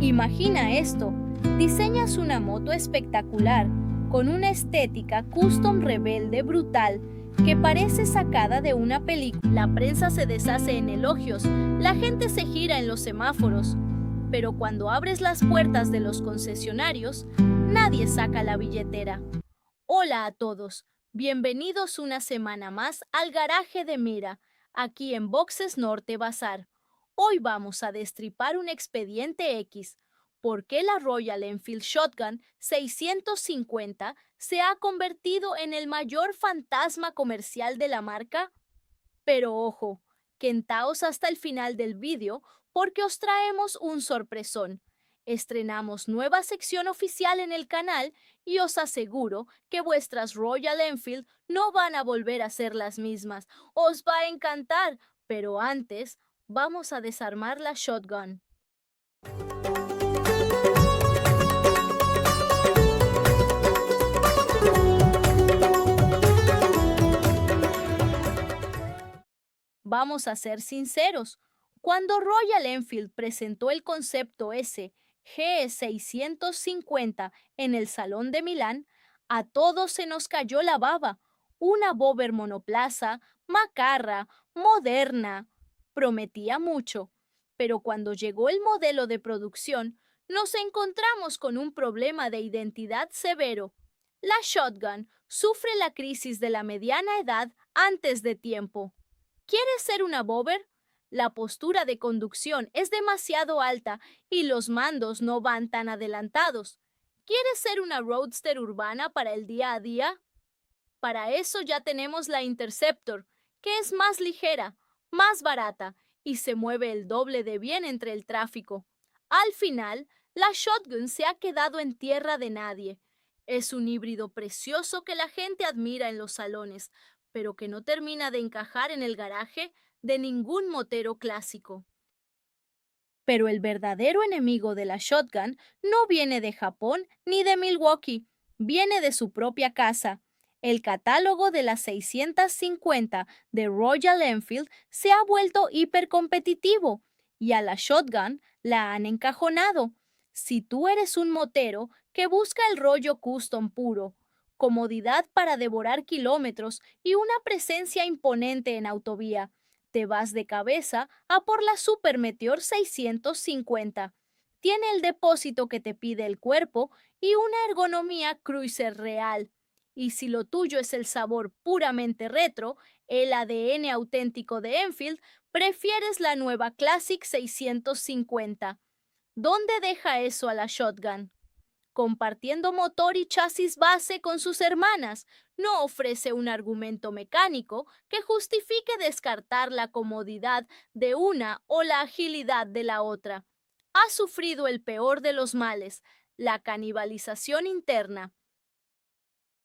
Imagina esto, diseñas una moto espectacular, con una estética custom rebelde brutal, que parece sacada de una película. La prensa se deshace en elogios, la gente se gira en los semáforos, pero cuando abres las puertas de los concesionarios, nadie saca la billetera. Hola a todos, bienvenidos una semana más al garaje de Mira, aquí en Boxes Norte Bazar. Hoy vamos a destripar un expediente X. ¿Por qué la Royal Enfield Shotgun 650 se ha convertido en el mayor fantasma comercial de la marca? Pero ojo, quentaos hasta el final del vídeo porque os traemos un sorpresón. Estrenamos nueva sección oficial en el canal y os aseguro que vuestras Royal Enfield no van a volver a ser las mismas. Os va a encantar, pero antes vamos a desarmar la shotgun. Vamos a ser sinceros. Cuando Royal Enfield presentó el concepto S G650 en el Salón de Milán, a todos se nos cayó la baba. Una bobber monoplaza, macarra, moderna. Prometía mucho. Pero cuando llegó el modelo de producción, nos encontramos con un problema de identidad severo. La Shotgun sufre la crisis de la mediana edad antes de tiempo. ¿Quieres ser una bobber? La postura de conducción es demasiado alta y los mandos no van tan adelantados. ¿Quieres ser una roadster urbana para el día a día? Para eso ya tenemos la Interceptor, que es más ligera, más barata y se mueve el doble de bien entre el tráfico. Al final, la Shotgun se ha quedado en tierra de nadie. Es un híbrido precioso que la gente admira en los salones, pero que no termina de encajar en el garaje de ningún motero clásico. Pero el verdadero enemigo de la Shotgun no viene de Japón ni de Milwaukee, viene de su propia casa. El catálogo de las 650 de Royal Enfield se ha vuelto hipercompetitivo y a la Shotgun la han encajonado. Si tú eres un motero que busca el rollo custom puro, comodidad para devorar kilómetros y una presencia imponente en autovía, te vas de cabeza a por la Super Meteor 650. Tiene el depósito que te pide el cuerpo y una ergonomía cruiser real. Y si lo tuyo es el sabor puramente retro, el ADN auténtico de Enfield, prefieres la nueva Classic 650. ¿Dónde deja eso a la Shotgun? Compartiendo motor y chasis base con sus hermanas, no ofrece un argumento mecánico que justifique descartar la comodidad de una o la agilidad de la otra. Ha sufrido el peor de los males, la canibalización interna.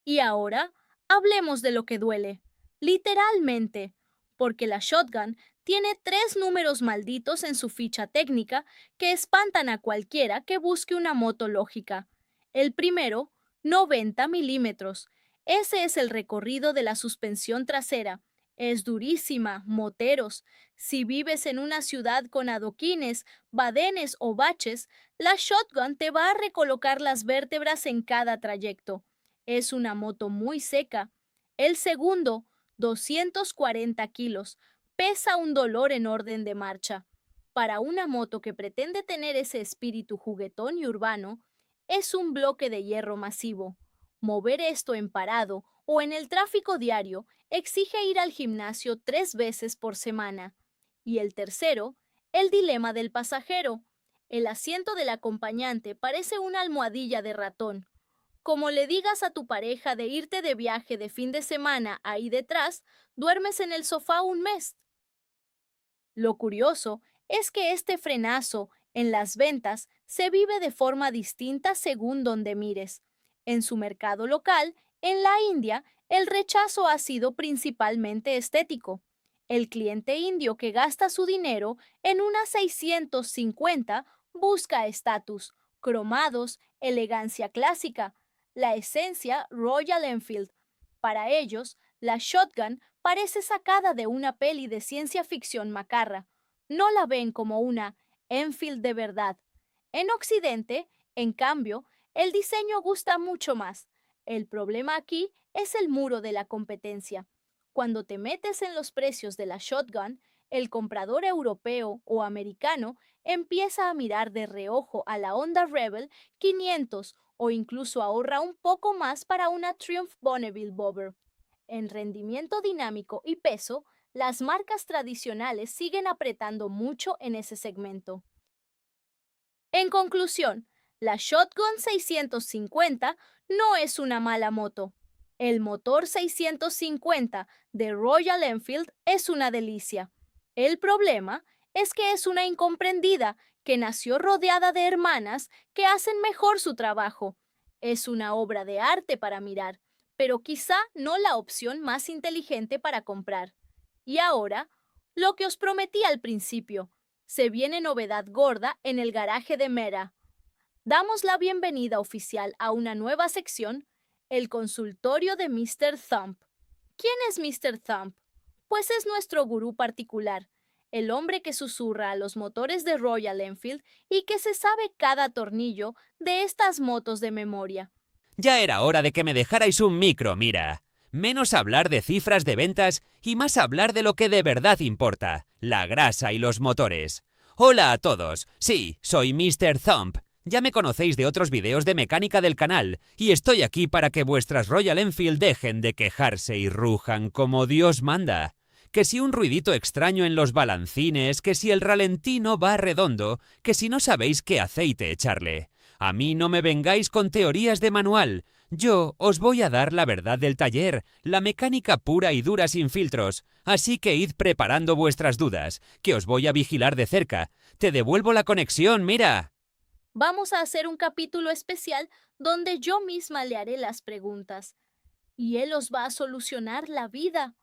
Y ahora, hablemos de lo que duele, literalmente, porque la Shotgun tiene 3 números malditos en su ficha técnica que espantan a cualquiera que busque una moto lógica. El primero, 90 milímetros. Ese es el recorrido de la suspensión trasera. Es durísima, moteros. Si vives en una ciudad con adoquines, badenes o baches, la Shotgun te va a recolocar las vértebras en cada trayecto. Es una moto muy seca. El segundo, 240 kilos, pesa un dolor en orden de marcha. Para una moto que pretende tener ese espíritu juguetón y urbano, es un bloque de hierro masivo. Mover esto en parado o en el tráfico diario exige ir al gimnasio 3 veces por semana. Y el tercero, el dilema del pasajero. El asiento del acompañante parece una almohadilla de ratón. Como le digas a tu pareja de irte de viaje de fin de semana ahí detrás, duermes en el sofá un mes. Lo curioso es que este frenazo en las ventas se vive de forma distinta según donde mires. En su mercado local, en la India, el rechazo ha sido principalmente estético. El cliente indio que gasta su dinero en una 650 busca estatus, cromados, elegancia clásica, la esencia Royal Enfield. Para ellos, la Shotgun parece sacada de una peli de ciencia ficción macarra. No la ven como una Enfield de verdad. En Occidente, en cambio, el diseño gusta mucho más. El problema aquí es el muro de la competencia. Cuando te metes en los precios de la shotgun, el comprador europeo o americano empieza a mirar de reojo a la Honda Rebel 500 o incluso ahorra un poco más para una Triumph Bonneville Bobber. En rendimiento dinámico y peso, las marcas tradicionales siguen apretando mucho en ese segmento. En conclusión, la Shotgun 650 no es una mala moto. El motor 650 de Royal Enfield es una delicia. El problema es que es una incomprendida que nació rodeada de hermanas que hacen mejor su trabajo. Es una obra de arte para mirar, pero quizá no la opción más inteligente para comprar. Y ahora, lo que os prometí al principio, se viene novedad gorda en el garaje de Mera. Damos la bienvenida oficial a una nueva sección, el consultorio de Mr. Thump. ¿Quién es Mr. Thump? Pues es nuestro gurú particular, el hombre que susurra a los motores de Royal Enfield y que se sabe cada tornillo de estas motos de memoria. Ya era hora de que me dejarais un micro, mira. Menos hablar de cifras de ventas y más hablar de lo que de verdad importa, la grasa y los motores. Hola a todos, sí, soy Mr. Thump. Ya me conocéis de otros vídeos de mecánica del canal y estoy aquí para que vuestras Royal Enfield dejen de quejarse y rujan como Dios manda. Que si un ruidito extraño en los balancines, que si el ralentí no va redondo, que si no sabéis qué aceite echarle. A mí no me vengáis con teorías de manual. Yo os voy a dar la verdad del taller, la mecánica pura y dura sin filtros. Así que id preparando vuestras dudas, que os voy a vigilar de cerca. Te devuelvo la conexión, mira. Vamos a hacer un capítulo especial donde yo misma le haré las preguntas y él os va a solucionar la vida.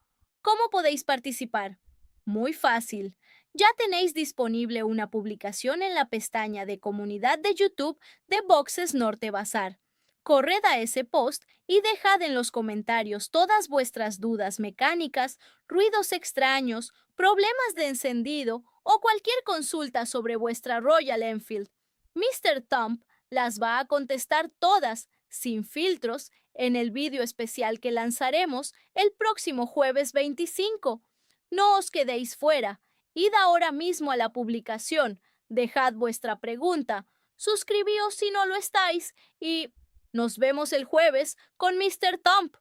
¿Cómo podéis participar? Muy fácil. Ya tenéis disponible una publicación en la pestaña de comunidad de YouTube de Boxes Norte Bazar. Corred a ese post y dejad en los comentarios todas vuestras dudas mecánicas, ruidos extraños, problemas de encendido o cualquier consulta sobre vuestra Royal Enfield. Mr. Thump las va a contestar todas, sin filtros, en el vídeo especial que lanzaremos el próximo jueves 25. No os quedéis fuera. Id ahora mismo a la publicación, dejad vuestra pregunta, suscribíos si no lo estáis y nos vemos el jueves con Mr. Thump.